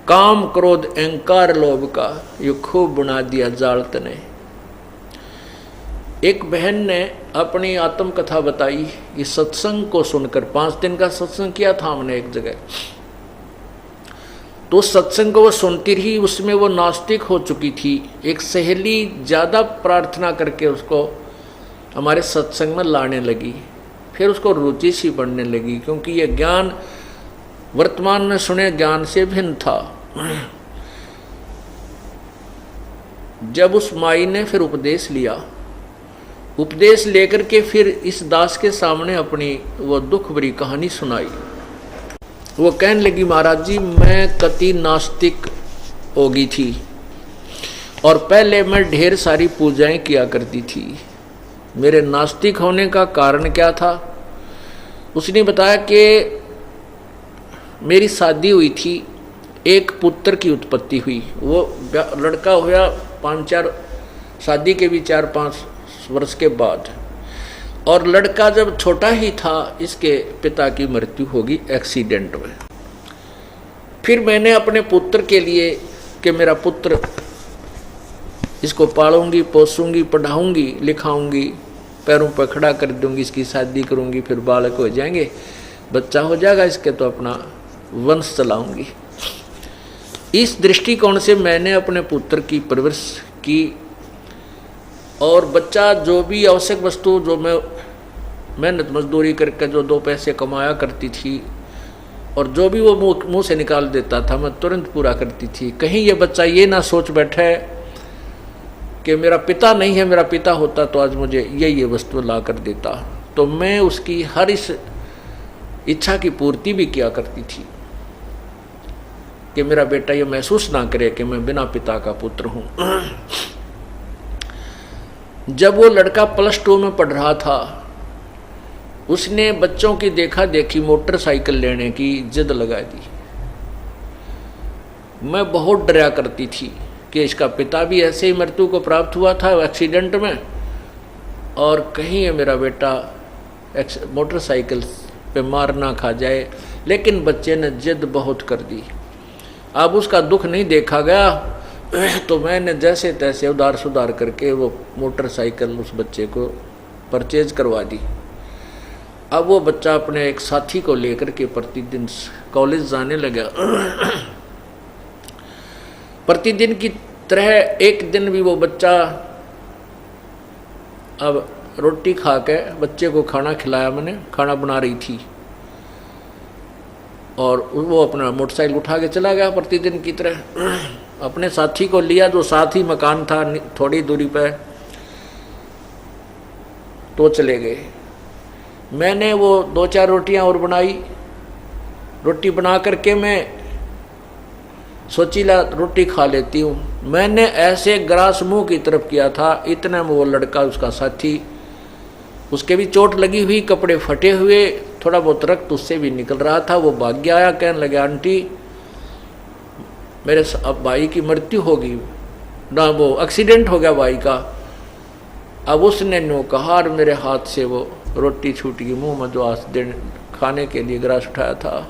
काम क्रोध अहंकार लोभ का ये खूब बुना दिया जाल तने। एक बहन ने अपनी आत्मकथा बताई, इस सत्संग को सुनकर। 5 दिन का सत्संग किया था हमने एक जगह, तो सत्संग को वो सुनती रही, उसमें वो नास्तिक हो चुकी थी। एक सहेली ज़्यादा प्रार्थना करके उसको हमारे सत्संग में लाने लगी, फिर उसको रुचि सी बढ़ने लगी, क्योंकि ये ज्ञान वर्तमान में सुने ज्ञान से भिन्न था। जब उस माई ने फिर उपदेश लिया, उपदेश लेकर के फिर इस दास के सामने अपनी वो दुख भरी कहानी सुनाई। वो कहने लगी, महाराज जी मैं कति नास्तिक हो गई थी और पहले मैं ढेर सारी पूजाएं किया करती थी। मेरे नास्तिक होने का कारण क्या था? उसने बताया कि मेरी शादी हुई थी, एक पुत्र की उत्पत्ति हुई। वो लड़का हुआ 5-4, शादी के भी 4-5 वर्ष के बाद, और लड़का जब छोटा ही था इसके पिता की मृत्यु होगी एक्सीडेंट में। फिर मैंने अपने पुत्र के लिए कि मेरा पुत्र, इसको पालूंगी पोसूंगी पढ़ाऊंगी लिखाऊंगी, पैरों पर खड़ा कर दूंगी, इसकी शादी करूंगी, फिर बालक हो जाएंगे, बच्चा हो जाएगा इसके, तो अपना वंश चलाऊंगी। इस दृष्टिकोण से मैंने अपने पुत्र की परवरिश की, और बच्चा जो भी आवश्यक वस्तु जो मैं मेहनत मजदूरी करके जो 2 पैसे कमाया करती थी, और जो भी वो मुंह से निकाल देता था मैं तुरंत पूरा करती थी। कहीं ये बच्चा ये ना सोच बैठे कि मेरा पिता नहीं है, मेरा पिता होता तो आज मुझे ये वस्तु ला कर देता। तो मैं उसकी हर इस इच्छा की पूर्ति भी किया करती थी कि मेरा बेटा ये महसूस ना करे कि मैं बिना पिता का पुत्र हूँ। जब वो लड़का +2 में पढ़ रहा था, उसने बच्चों की देखा देखी मोटरसाइकिल लेने की जिद लगा दी। मैं बहुत डरा करती थी कि इसका पिता भी ऐसे ही मृत्यु को प्राप्त हुआ था एक्सीडेंट में, और कहीं ये मेरा बेटा मोटरसाइकिल पे मार ना खा जाए। लेकिन बच्चे ने जिद बहुत कर दी। अब उसका दुख नहीं देखा गया, तो मैंने जैसे तैसे उधार सुधार करके वो मोटरसाइकिल उस बच्चे को परचेज करवा दी। अब वो बच्चा अपने एक साथी को लेकर के प्रतिदिन कॉलेज जाने लगा। प्रतिदिन की तरह एक दिन भी वो बच्चा अब रोटी खा के बच्चे को खाना खिलाया, मैंने खाना बना रही थी, और वो अपना मोटरसाइकिल उठा के चला गया प्रतिदिन की तरह। अपने साथी को लिया जो साथ ही मकान था थोड़ी दूरी पर, तो चले गए। मैंने वो 2-4 रोटियां और बनाई। रोटी बना करके मैं सोचीला रोटी खा लेती हूँ। मैंने ऐसे ग्रास मुंह की तरफ किया था, इतने में वो लड़का, उसका साथी, उसके भी चोट लगी हुई, कपड़े फटे हुए, थोड़ा बहुत रक्त उससे भी निकल रहा था। वो भाग गया आया, कहने लगे आंटी मेरे अब भाई की मृत्यु होगी ना, वो एक्सीडेंट हो गया भाई का। अब उसने नो कहा और मेरे हाथ से वो रोटी छूट गई मुंह में, जो आज दिन खाने के लिए ग्रास उठाया था।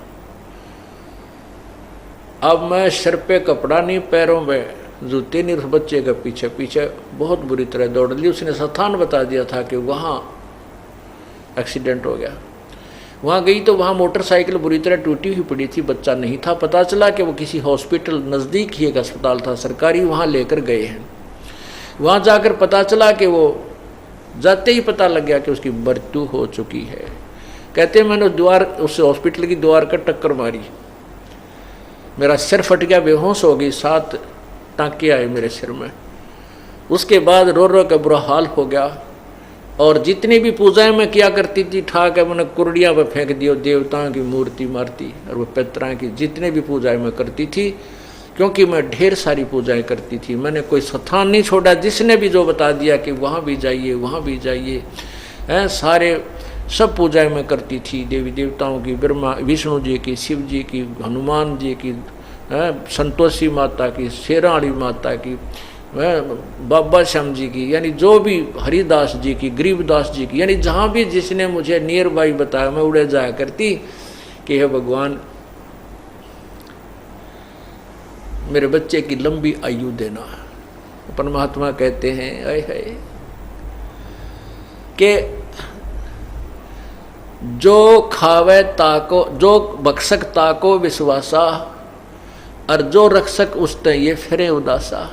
अब मैं सिर पे कपड़ा नहीं, पैरों में जूते नहीं, उस बच्चे के पीछे पीछे बहुत बुरी तरह दौड़ ली। उसने स्थान बता दिया था कि वहाँ एक्सीडेंट हो गया। वहाँ गई तो वहाँ मोटरसाइकिल बुरी तरह टूटी हुई पड़ी थी, बच्चा नहीं था। पता चला कि वो किसी हॉस्पिटल, नज़दीक ही एक अस्पताल था सरकारी, वहाँ लेकर गए हैं। वहाँ जाकर पता चला कि वो जाते ही पता लग गया कि उसकी मृत्यु हो चुकी है। कहते मैंने द्वार, उस हॉस्पिटल की द्वार का टक्कर मारी, मेरा सिर फट गया, बेहोश हो गई, 7 टाँके आए मेरे सिर में। उसके बाद रो रो का बुरा हाल हो गया। और जितनी भी पूजाएं मैं किया करती थी, ठाक है मैंने कुर्डिया पर फेंक दियो, देवताओं की मूर्ति मारती, और वो पितरों की जितने भी पूजाएं मैं करती थी, क्योंकि मैं ढेर सारी पूजाएं करती थी। मैंने कोई स्थान नहीं छोड़ा, जिसने भी जो बता दिया कि वहाँ भी जाइए वहाँ भी जाइए, सारे सब पूजाएं मैं करती थी, देवी देवताओं की, ब्रह्मा विष्णु जी की, शिव जी की, हनुमान जी की, संतोषी माता की, शेरावाली माता की, बाबा श्याम जी की, यानी जो भी हरिदास जी की, गरीबदास जी की, यानी जहाँ भी जिसने मुझे नियर बाई बताया मैं उड़े जाया करती कि हे भगवान मेरे बच्चे की लंबी आयु देना। परमात्मा कहते हैं आए है कि जो खावे ताको, जो बख्शक ताको विश्वासा, और जो रक्षक उसते ये फिरे उदासा।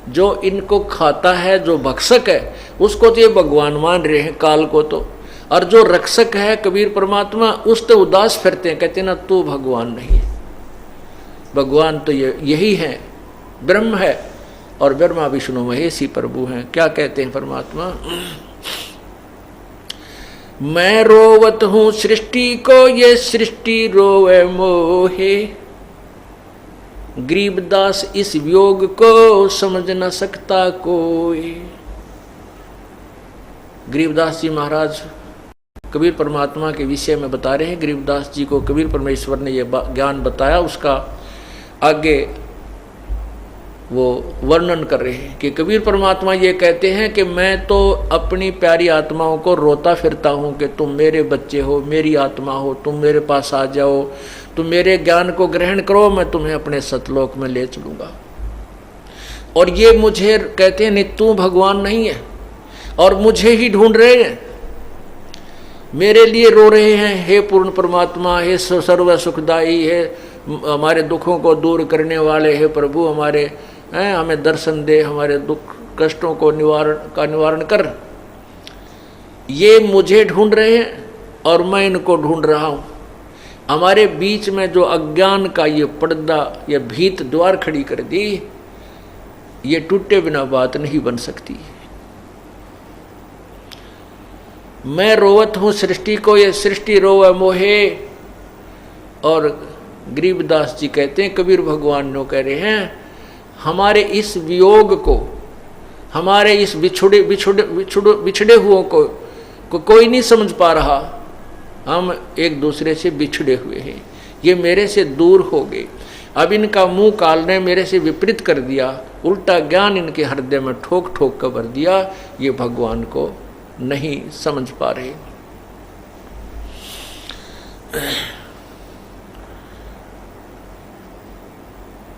जो इनको खाता है, जो भक्षक है, उसको तो ये भगवान मान रहे हैं काल को तो, और जो रक्षक है कबीर परमात्मा उससे उदास फिरते हैं, कहते हैं ना तू भगवान नहीं है। भगवान तो यही है, ब्रह्म है, और ब्रह्मा विष्णु महेश ही प्रभु हैं। क्या कहते हैं परमात्मा, मैं रोवत हूं सृष्टि को, ये सृष्टि रोवे मोहे। गरीबदास इस वियोग को समझ न सकता कोई। गरीबदास जी महाराज कबीर परमात्मा के विषय में बता रहे हैं। गरीबदास जी को कबीर परमेश्वर ने यह ज्ञान बताया, उसका आगे वो वर्णन कर रहे हैं कि कबीर परमात्मा ये कहते हैं कि मैं तो अपनी प्यारी आत्माओं को रोता फिरता हूँ कि तुम मेरे बच्चे हो, मेरी आत्मा हो, तुम मेरे पास आ जाओ, तुम मेरे ज्ञान को ग्रहण करो, मैं तुम्हें अपने सतलोक में ले चलूँगा। और ये मुझे कहते हैं नहीं तू भगवान नहीं है, और मुझे ही ढूंढ रहे हैं, मेरे लिए रो रहे हैं, हे पूर्ण परमात्मा, हे सर्व सुखदाई, हे हमारे दुखों को दूर करने वाले, हे प्रभु हमारे हमें दर्शन दे, हमारे दुख कष्टों को निवारण कर। ये मुझे ढूंढ रहे हैं और मैं इनको ढूंढ रहा हूँ। हमारे बीच में जो अज्ञान का ये पर्दा, ये भीत द्वार खड़ी कर दी, ये टूटे बिना बात नहीं बन सकती। मैं रोवत हूँ सृष्टि को, ये सृष्टि रोवे मोहे। और गरीबदास जी कहते हैं, कबीर भगवान जो कह रहे हैं, हमारे इस वियोग को, हमारे इस बिछड़े हुओं को कोई नहीं समझ पा रहा। हम एक दूसरे से बिछड़े हुए हैं, ये मेरे से दूर हो गए। अब इनका मुंह काल ने मेरे से विपरीत कर दिया, उल्टा ज्ञान इनके हृदय में ठोक ठोक कर भर दिया, ये भगवान को नहीं समझ पा रहे।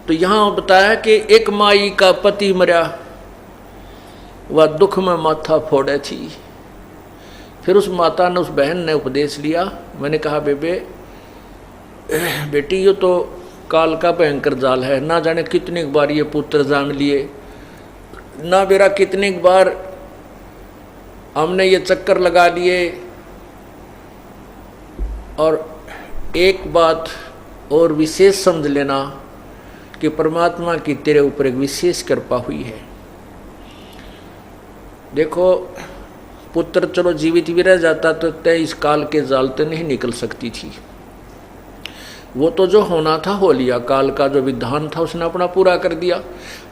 तो यहां बताया कि एक माई का पति मरा, वह दुख में माथा फोड़े थी। फिर उस माता ने, उस बहन ने उपदेश लिया। मैंने कहा बेटी ये तो काल का भयंकर जाल है, ना जाने कितनी बार ये पुत्र जान लिए, ना मेरा कितनी बार हमने ये चक्कर लगा लिए। और एक बात और विशेष समझ लेना कि परमात्मा की तेरे ऊपर एक विशेष कृपा हुई है। देखो पुत्र चलो जीवित भी रह जाता तो तय इस काल के जाल से नहीं निकल सकती थी। वो तो जो होना था हो लिया, काल का जो विधान था उसने अपना पूरा कर दिया।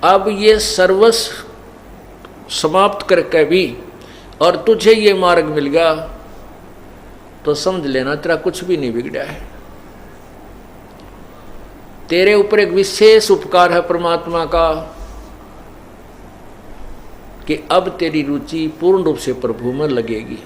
अब ये सर्वस्व समाप्त करके भी और तुझे ये मार्ग मिल गया तो समझ लेना तेरा कुछ भी नहीं बिगड़ा है। तेरे ऊपर एक विशेष उपकार है परमात्मा का कि अब तेरी रुचि पूर्ण रूप से प्रभु में लगेगी।